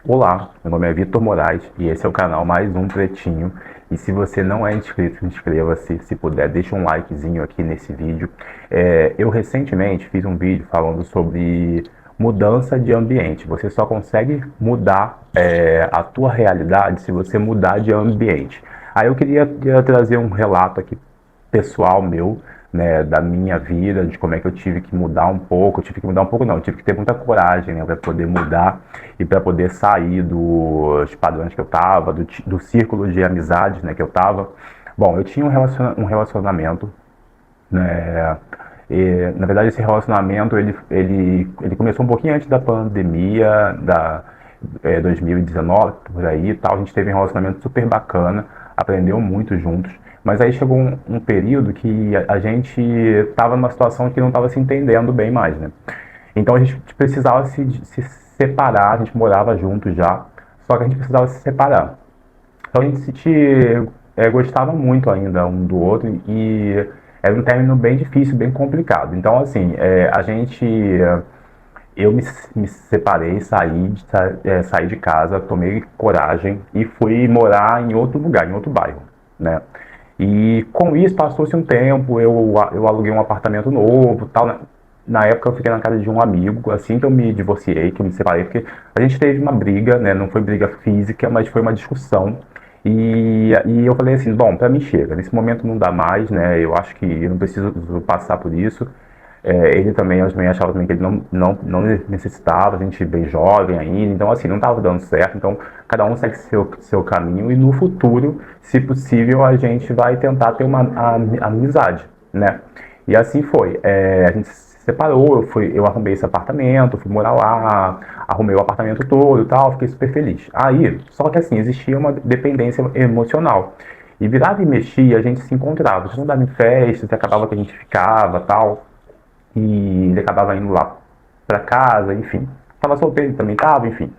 Olá, meu nome é Vitor Moraes e esse é o canal Mais Um Pretinho. E se você não é inscrito, inscreva-se. Se puder, deixa um likezinho aqui nesse vídeo. Eu recentemente fiz um vídeo falando sobre mudança de ambiente. Você só consegue mudar a tua realidade se você mudar de ambiente. Aí eu queria trazer um relato aqui pessoal meu, né, da minha vida, de como é que eu tive que mudar um pouco. Eu tive que mudar um pouco, não, eu tive que ter muita coragem, né, para poder mudar e para poder sair dos padrões que eu tava, do círculo de amizades, né, que eu tava. Bom, eu tinha um relacionamento, né, e, na verdade esse relacionamento ele começou um pouquinho antes da pandemia, 2019, por aí e tal. A gente teve um relacionamento super bacana, aprendeu muito juntos. Mas aí chegou um período que a gente estava numa situação que não estava se entendendo bem mais, né? Então a gente precisava se separar, a gente morava junto já, só que a gente precisava se separar. Então a gente gostava muito ainda um do outro e era um término bem difícil, bem complicado. Então assim, eu me separei, saí de casa, tomei coragem e fui morar em outro lugar, em outro bairro, né? E com isso passou-se um tempo, eu aluguei um apartamento novo, tal, né? Na época eu fiquei na casa de um amigo, assim que eu me divorciei, que eu me separei, porque a gente teve uma briga, né? Não foi briga física, mas foi uma discussão. E eu falei assim, bom, pra mim chega, nesse momento não dá mais, né? Eu acho que eu não preciso passar por isso. Ele também, eu também achava também que ele não necessitava, a gente bem jovem ainda, então assim, não estava dando certo. Então cada um segue seu caminho e no futuro, se possível, a gente vai tentar ter uma amizade, né? E assim foi. A gente se separou, eu arrumei esse apartamento, fui morar lá, arrumei o apartamento todo e tal, fiquei super feliz. Aí, só que assim, existia uma dependência emocional. E virava e mexia, a gente se encontrava. A gente andava em festas, acabava que a gente ficava tal. E ele acabava indo lá pra casa, enfim. Tava solteiro, ele também tava, enfim.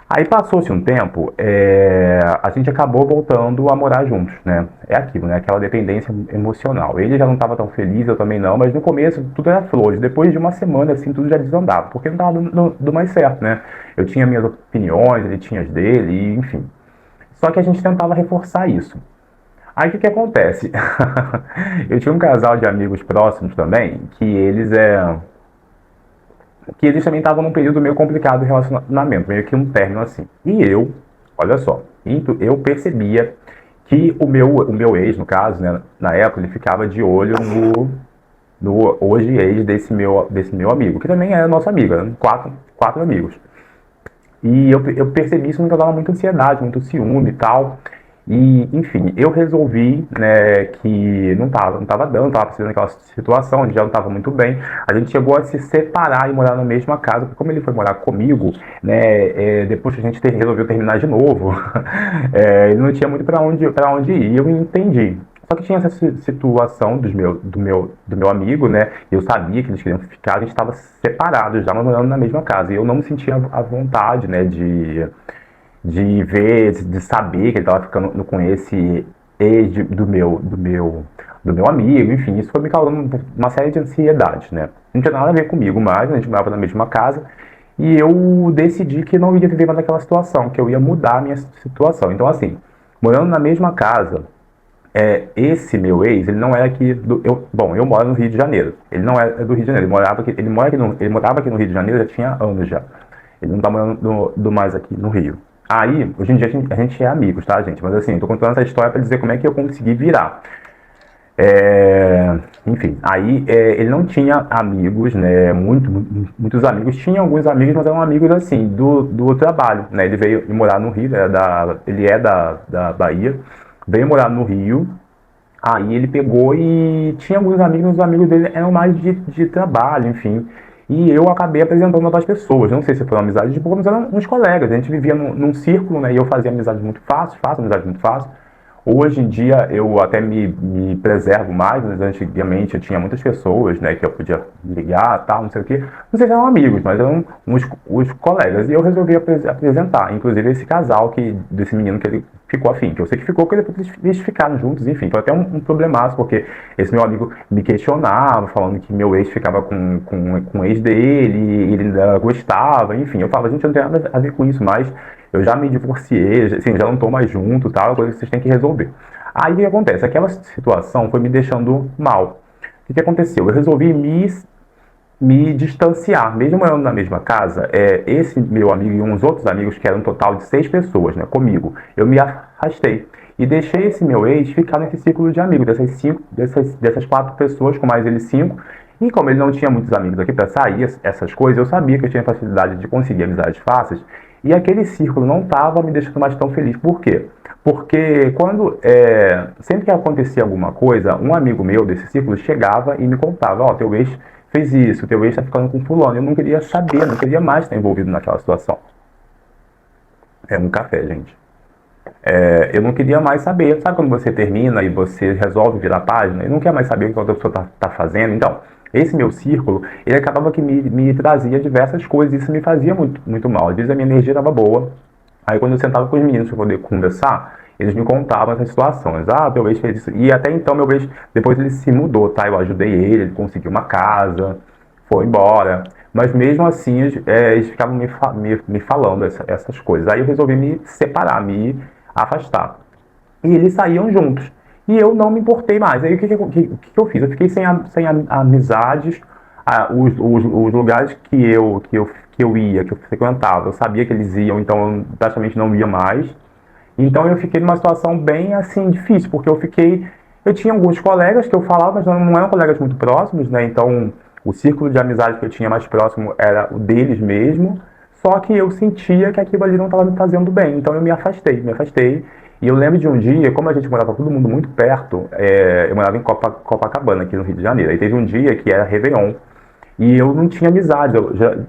Aí passou-se um tempo, a gente acabou voltando a morar juntos, né? É aquilo, né? Aquela dependência emocional. Ele já não estava tão feliz, eu também não, mas no começo tudo era flores. Depois de uma semana, assim, tudo já desandava, porque não estava dando mais certo, né? Eu tinha minhas opiniões, ele tinha as dele, e, enfim. Só que a gente tentava reforçar isso. Aí o que acontece? Eu tinha um casal de amigos próximos também, que eles também estavam num período meio complicado de relacionamento, meio que um término assim. E eu, olha só, eu percebia que o meu ex, no caso, né, na época, ele ficava de olho no hoje ex desse meu amigo, que também é nosso amigo, eram quatro amigos. E eu percebi isso me causava muita ansiedade, muito ciúme e tal. E, enfim, eu resolvi, né, que não tava dando, tava precisando daquela situação, a gente já não tava muito bem. A gente chegou a se separar e morar na mesma casa, porque como ele foi morar comigo, né, depois que a gente resolveu terminar de novo, ele não tinha muito para onde ir, eu entendi. Só que tinha essa situação do meu amigo, né? Eu sabia que eles queriam ficar, a gente estava separados, já morando na mesma casa. E eu não me sentia à vontade, né? De ver, de saber que ele estava ficando com esse ex do meu amigo. Enfim, isso foi me causando uma série de ansiedades, né? Não tinha nada a ver comigo mais, a gente morava na mesma casa. E eu decidi que não ia viver mais naquela situação, que eu ia mudar a minha situação. Então, assim, morando na mesma casa, esse meu ex, ele não é aqui bom, eu moro no Rio de Janeiro. Ele não é do Rio de Janeiro, ele morava aqui no Rio de Janeiro já tinha anos já. Ele não tá morando mais aqui no Rio. Aí, hoje em dia a gente é amigos, tá, gente? Mas assim, eu tô contando essa história para dizer como é que eu consegui virar. Enfim, aí ele não tinha amigos, né? Muitos amigos, tinha alguns amigos, mas eram amigos assim, do trabalho, né? Ele veio morar no Rio, ele é da Bahia, veio morar no Rio. Aí ele pegou e tinha alguns amigos, os amigos dele eram mais de trabalho, enfim. E eu acabei apresentando para as pessoas. Não sei se foi uma amizade de boa, mas eram uns colegas. A gente vivia num círculo, né? E eu fazia amizade muito fácil, faço amizade muito fácil. Hoje em dia eu até me preservo mais, mas antigamente eu tinha muitas pessoas, né, que eu podia ligar, tal, não sei o quê. Não sei se eram amigos, mas eram os colegas. E eu resolvi apresentar, inclusive esse casal desse menino ficou afim. Que eu sei que ficou porque depois eles ficaram juntos, enfim. Foi até um problemaço, porque esse meu amigo me questionava, falando que meu ex ficava com o ex dele, e ele ainda gostava, enfim. Eu falava, gente, eu não tenho nada a ver com isso, mas eu já me divorciei, assim, já não tô mais junto, tal, é uma coisa que vocês têm que resolver. Aí o que acontece? Aquela situação foi me deixando mal. O que aconteceu? Eu resolvi me distanciar, mesmo morando na mesma casa, esse meu amigo e uns outros amigos, que eram um total de 6 pessoas, né, comigo, eu me afastei e deixei esse meu ex ficar nesse círculo de amigos, dessas 4 pessoas, com mais ele 5, e como ele não tinha muitos amigos aqui para sair, essas coisas, eu sabia que eu tinha facilidade de conseguir amizades fáceis, e aquele círculo não estava me deixando mais tão feliz. Por quê? Porque sempre que acontecia alguma coisa, um amigo meu desse círculo chegava e me contava, ó, teu ex fez isso, teu ex tá ficando com fulano. Eu não queria saber, não queria mais estar envolvido naquela situação. É um café, gente. Eu não queria mais saber. Sabe quando você termina e você resolve virar página? Eu não quero mais saber o que a outra pessoa tá fazendo. Então, esse meu círculo, ele acabava que me trazia diversas coisas. Isso me fazia muito, muito mal. Às vezes a minha energia estava boa. Aí quando eu sentava com os meninos para poder conversar, eles me contavam essas situações. Ah, meu ex fez isso. E até então meu ex, depois ele se mudou, tá? Eu ajudei ele conseguiu uma casa, foi embora. Mas mesmo assim, eles ficavam me falando essas coisas. Aí eu resolvi me separar, me afastar. E eles saíam juntos. E eu não me importei mais. Aí o que eu fiz? Eu fiquei sem amizades. Os lugares que eu ia, que eu frequentava, eu sabia que eles iam, então eu praticamente não ia mais. Então eu fiquei numa situação bem assim difícil, porque eu tinha alguns colegas que eu falava, mas não eram colegas muito próximos, né? Então o círculo de amizade que eu tinha mais próximo era o deles mesmo, só que eu sentia que aquilo ali não estava me fazendo bem, então eu me afastei. E eu lembro de um dia, como a gente morava todo mundo muito perto, eu morava em Copacabana, aqui no Rio de Janeiro, aí teve um dia que era Réveillon, e eu não tinha amizade.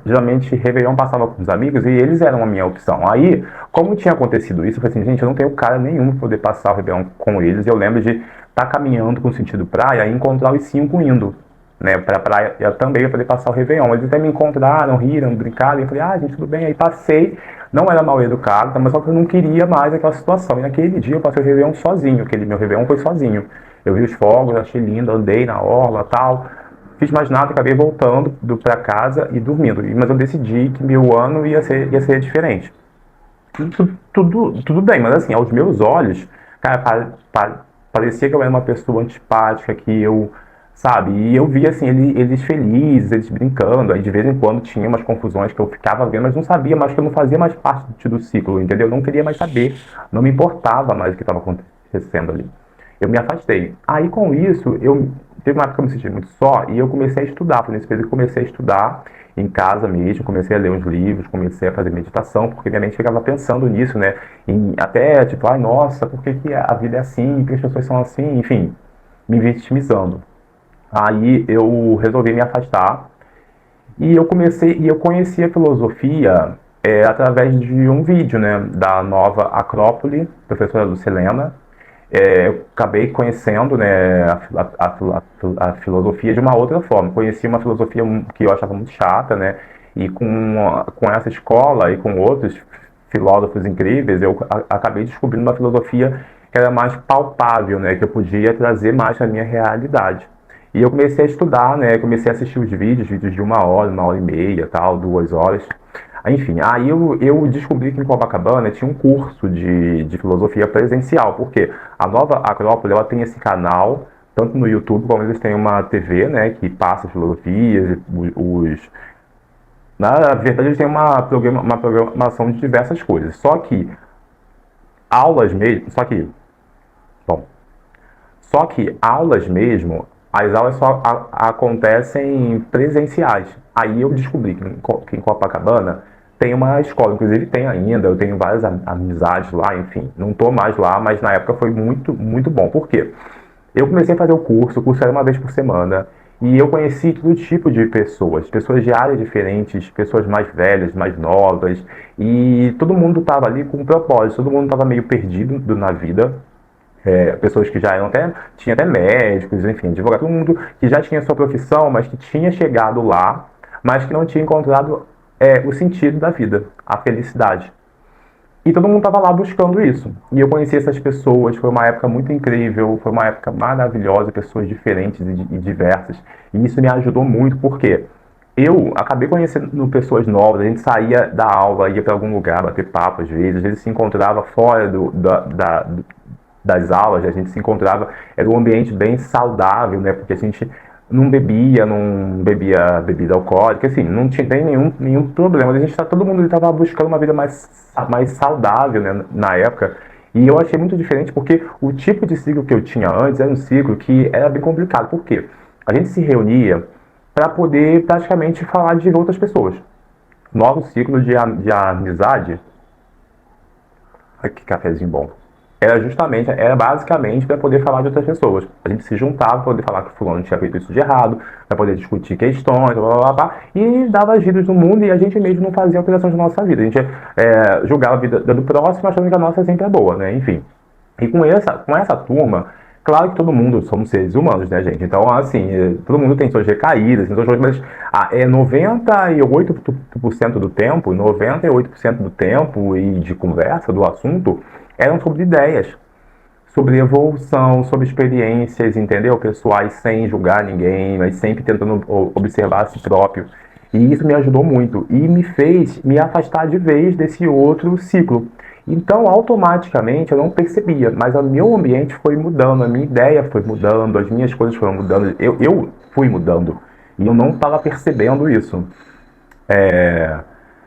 Geralmente, Réveillon passava com os amigos e eles eram a minha opção. Aí, como tinha acontecido isso, eu falei assim, gente, eu não tenho cara nenhum para poder passar o Réveillon com eles. Eu lembro de estar caminhando com sentido praia e encontrar os 5 indo, né, pra praia eu também para poder passar o Réveillon. Eles até me encontraram, riram, brincaram, e eu falei, gente, tudo bem. Aí passei, não era mal educado, mas só que eu não queria mais aquela situação. E naquele dia eu passei o Réveillon sozinho, aquele meu Réveillon foi sozinho. Eu vi os fogos, achei lindo, andei na orla e tal. Fiz mais nada, acabei voltando para casa e dormindo. Mas eu decidi que meu ano ia ser diferente. Tudo bem, mas assim, aos meus olhos, cara, parecia que eu era uma pessoa antipática, que eu, sabe, e eu via assim, eles felizes, eles brincando, aí de vez em quando tinha umas confusões que eu ficava vendo, mas não sabia mais, que eu não fazia mais parte do ciclo, entendeu? Eu não queria mais saber, não me importava mais o que estava acontecendo ali. Eu me afastei. Aí com isso, teve uma época que eu me senti muito só e eu comecei a estudar. Foi nesse período que eu comecei a estudar em casa mesmo, comecei a ler uns livros, comecei a fazer meditação, porque minha mente ficava pensando nisso, né? Até tipo, ai nossa, por que a vida é assim? Por que as pessoas são assim? Enfim, me vitimizando. Aí eu resolvi me afastar e eu conheci a filosofia através de um vídeo, né, da Nova Acrópole, professora Lucilena. Eu acabei conhecendo, né, a filosofia de uma outra forma. Conheci uma filosofia que eu achava muito chata, né, e com essa escola e com outros filósofos incríveis, eu acabei descobrindo uma filosofia que era mais palpável, né, que eu podia trazer mais na minha realidade. E eu comecei a estudar, né, comecei a assistir os vídeos de 1 hora, 1 hora e meia, tal, 2 horas. Enfim, aí eu descobri que em Copacabana tinha um curso de filosofia presencial, porque a Nova Acrópole, ela tem esse canal, tanto no YouTube, como eles têm uma TV, né, que passa filosofias, na verdade eles têm uma programação de diversas coisas, só que, bom, só que aulas mesmo, as aulas só acontecem presenciais. Aí eu descobri que em Copacabana tem uma escola, inclusive tem ainda, eu tenho várias amizades lá, enfim, não estou mais lá, mas na época foi muito, muito bom. Por quê? Eu comecei a fazer o curso era uma vez por semana, e eu conheci todo tipo de pessoas de áreas diferentes, pessoas mais velhas, mais novas, e todo mundo estava ali com um propósito, todo mundo estava meio perdido na vida, pessoas que já eram tinha até médicos, enfim, advogados, todo mundo que já tinha sua profissão, mas que tinha chegado lá, mas que não tinha encontrado o sentido da vida, a felicidade. E todo mundo estava lá buscando isso. E eu conheci essas pessoas, foi uma época muito incrível, foi uma época maravilhosa, pessoas diferentes e diversas. E isso me ajudou muito, porque eu acabei conhecendo pessoas novas, a gente saía da aula, ia para algum lugar, bater papo às vezes se encontrava fora das aulas, a gente se encontrava, era um ambiente bem saudável, né? Porque a gente não bebia bebida alcoólica, assim, não tinha nem nenhum problema. A gente todo mundo estava buscando uma vida mais saudável, né, na época. E eu achei muito diferente porque o tipo de ciclo que eu tinha antes era um ciclo que era bem complicado. Por quê? A gente se reunia para poder praticamente falar de outras pessoas. Nosso ciclo de amizade. Ai, que cafezinho bom. Era basicamente para poder falar de outras pessoas. A gente se juntava para poder falar que o fulano tinha feito isso de errado, para poder discutir questões, blá, blá, blá, blá, e dava giros no mundo e a gente mesmo não fazia alterações na nossa vida. A gente julgava a vida do próximo achando que a nossa sempre é boa, né? Enfim. E com essa turma, claro que todo mundo somos seres humanos, né, gente? Então, assim, todo mundo tem suas recaídas, tem suas coisas, mas 98% do tempo, 98% do tempo e de conversa, do assunto, eram sobre ideias, sobre evolução, sobre experiências, entendeu? Pessoais sem julgar ninguém, mas sempre tentando observar a si próprio. E isso me ajudou muito e me fez me afastar de vez desse outro ciclo. Então, automaticamente, eu não percebia, mas o meu ambiente foi mudando, a minha ideia foi mudando, as minhas coisas foram mudando, eu fui mudando e eu não estava percebendo isso.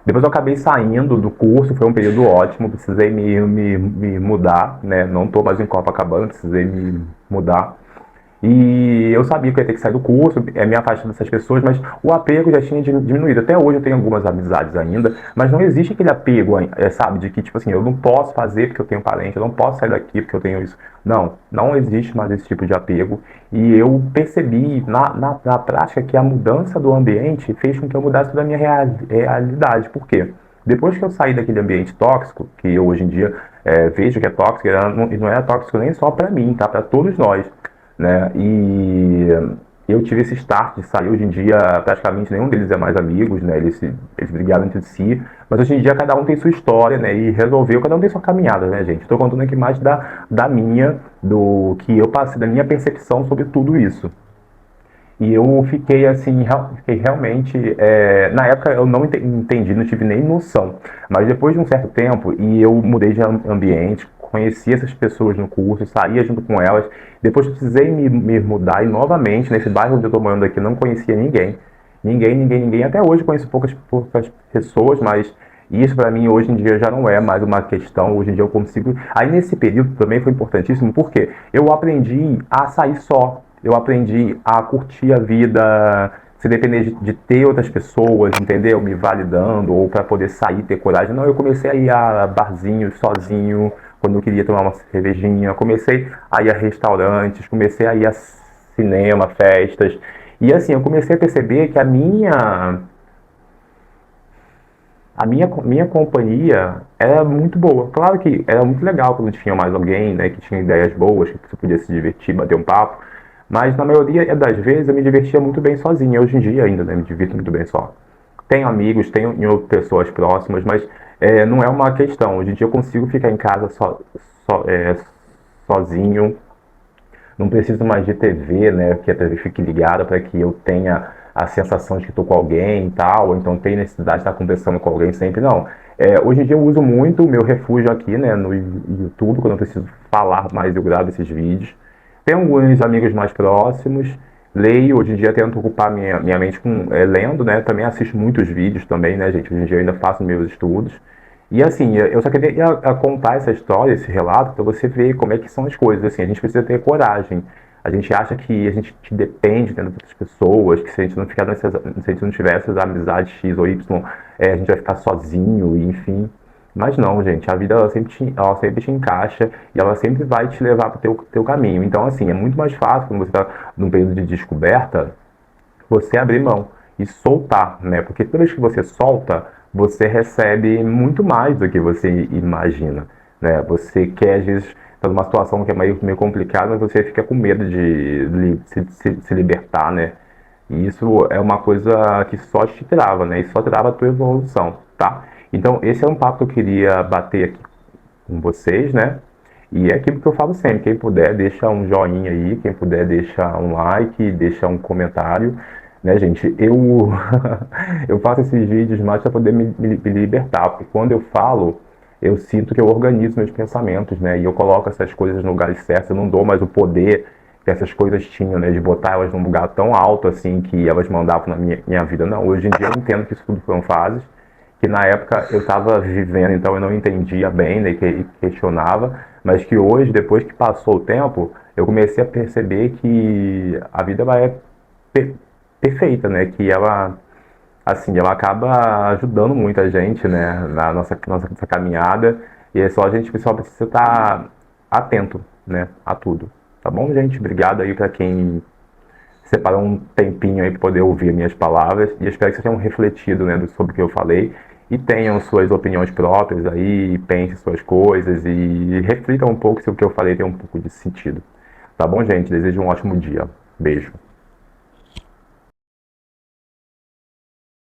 Depois eu acabei saindo do curso, foi um período ótimo, precisei me mudar, né? Não estou mais em Copacabana, precisei me mudar. E eu sabia que eu ia ter que sair do curso, me afastar dessas pessoas, mas o apego já tinha diminuído. Até hoje eu tenho algumas amizades ainda, mas não existe aquele apego, sabe, de que, tipo assim, eu não posso fazer porque eu tenho parente, eu não posso sair daqui porque eu tenho isso. Não, não existe mais esse tipo de apego. E eu percebi na prática que a mudança do ambiente fez com que eu mudasse toda a minha realidade. Por quê? Depois que eu saí daquele ambiente tóxico, que eu hoje em dia vejo que é tóxico, e não é tóxico nem só para mim, tá? Para todos nós, né? E eu tive esse start de sair. Hoje em dia, praticamente nenhum deles é mais amigos, né? Eles brigaram entre si, mas hoje em dia cada um tem sua história, né? E resolveu, cada um tem sua caminhada, né, gente? Estou contando aqui mais da minha, do que eu passei, da minha percepção sobre tudo isso. E eu fiquei assim, fiquei realmente. Na época eu não entendi, não tive nem noção. Mas depois de um certo tempo, e eu mudei de ambiente, conheci essas pessoas no curso, saía junto com elas. Depois precisei me mudar e novamente, nesse bairro onde eu estou morando aqui, não conhecia ninguém. Ninguém, ninguém, ninguém. Até hoje conheço poucas pessoas, mas isso para mim hoje em dia já não é mais uma questão. Hoje em dia eu consigo. Aí nesse período também foi importantíssimo, porque eu aprendi a sair só. Eu aprendi a curtir a vida, sem depender de ter outras pessoas, entendeu? Me validando, ou para poder sair, ter coragem. Não, eu comecei a ir a barzinhos sozinho, quando eu queria tomar uma cervejinha. Comecei a ir a restaurantes, comecei a ir a cinema, festas. E assim, eu comecei a perceber que a minha companhia era muito boa. Claro que era muito legal quando tinha mais alguém, né, que tinha ideias boas, que você podia se divertir, bater um papo. Mas na maioria das vezes eu me divertia muito bem sozinho. Hoje em dia ainda, né, me divirto muito bem só. Tenho amigos, tenho pessoas próximas, mas não é uma questão. Hoje em dia eu consigo ficar em casa sozinho, não preciso mais de TV, né? Que a TV fique ligada para que eu tenha a sensação de que estou com alguém e tal, ou então tem necessidade de estar conversando com alguém sempre. Não. Hoje em dia eu uso muito o meu refúgio aqui, né, no YouTube, quando eu preciso falar mais, eu gravo esses vídeos. Tenho alguns amigos mais próximos, leio, hoje em dia tento ocupar minha mente lendo, né? Também assisto muitos vídeos também, né, gente? Hoje em dia eu ainda faço meus estudos. E assim, eu só queria contar essa história, esse relato, para você ver como é que são as coisas. Assim, a gente precisa ter coragem. A gente acha que a gente depende, né, das outras pessoas, que se a gente não ficar se a gente não tiver essas amizades X ou Y, a gente vai ficar sozinho, e enfim. Mas não, gente, a vida ela sempre te encaixa e ela sempre vai te levar para o teu caminho. Então, assim, é muito mais fácil quando você está num período de descoberta, você abrir mão e soltar, né? Porque toda vez que você solta, você recebe muito mais do que você imagina, né? Você quer, às vezes, estar numa situação que é meio complicada, mas você fica com medo de se libertar, né? E isso é uma coisa que só te trava, né? E só trava a tua evolução, tá? Então, esse é um papo que eu queria bater aqui com vocês, né? E é aquilo que eu falo sempre, quem puder deixa um joinha aí, quem puder deixa um like, deixa um comentário, né, gente? Eu eu faço esses vídeos mais para poder me libertar, porque quando eu falo, eu sinto que eu organizo meus pensamentos, né? E eu coloco essas coisas no lugar certo, eu não dou mais o poder que essas coisas tinham, né? De botar elas num lugar tão alto assim que elas mandavam na minha vida. Não, hoje em dia eu entendo que isso tudo foram fases, que na época eu estava vivendo, então eu não entendia bem, né, e questionava, mas que hoje, depois que passou o tempo, eu comecei a perceber que a vida ela é per- perfeita, né, que ela, assim, ela acaba ajudando muito a gente, né, na nossa caminhada, e é só a gente só precisa estar atento, né, a tudo. Tá bom, gente? Obrigado aí para quem separar um tempinho aí para poder ouvir minhas palavras e espero que vocês tenham refletido, né, sobre o que eu falei e tenham suas opiniões próprias aí, pensem suas coisas e reflitam um pouco se o que eu falei tem um pouco de sentido. Tá bom, gente? Desejo um ótimo dia. Beijo.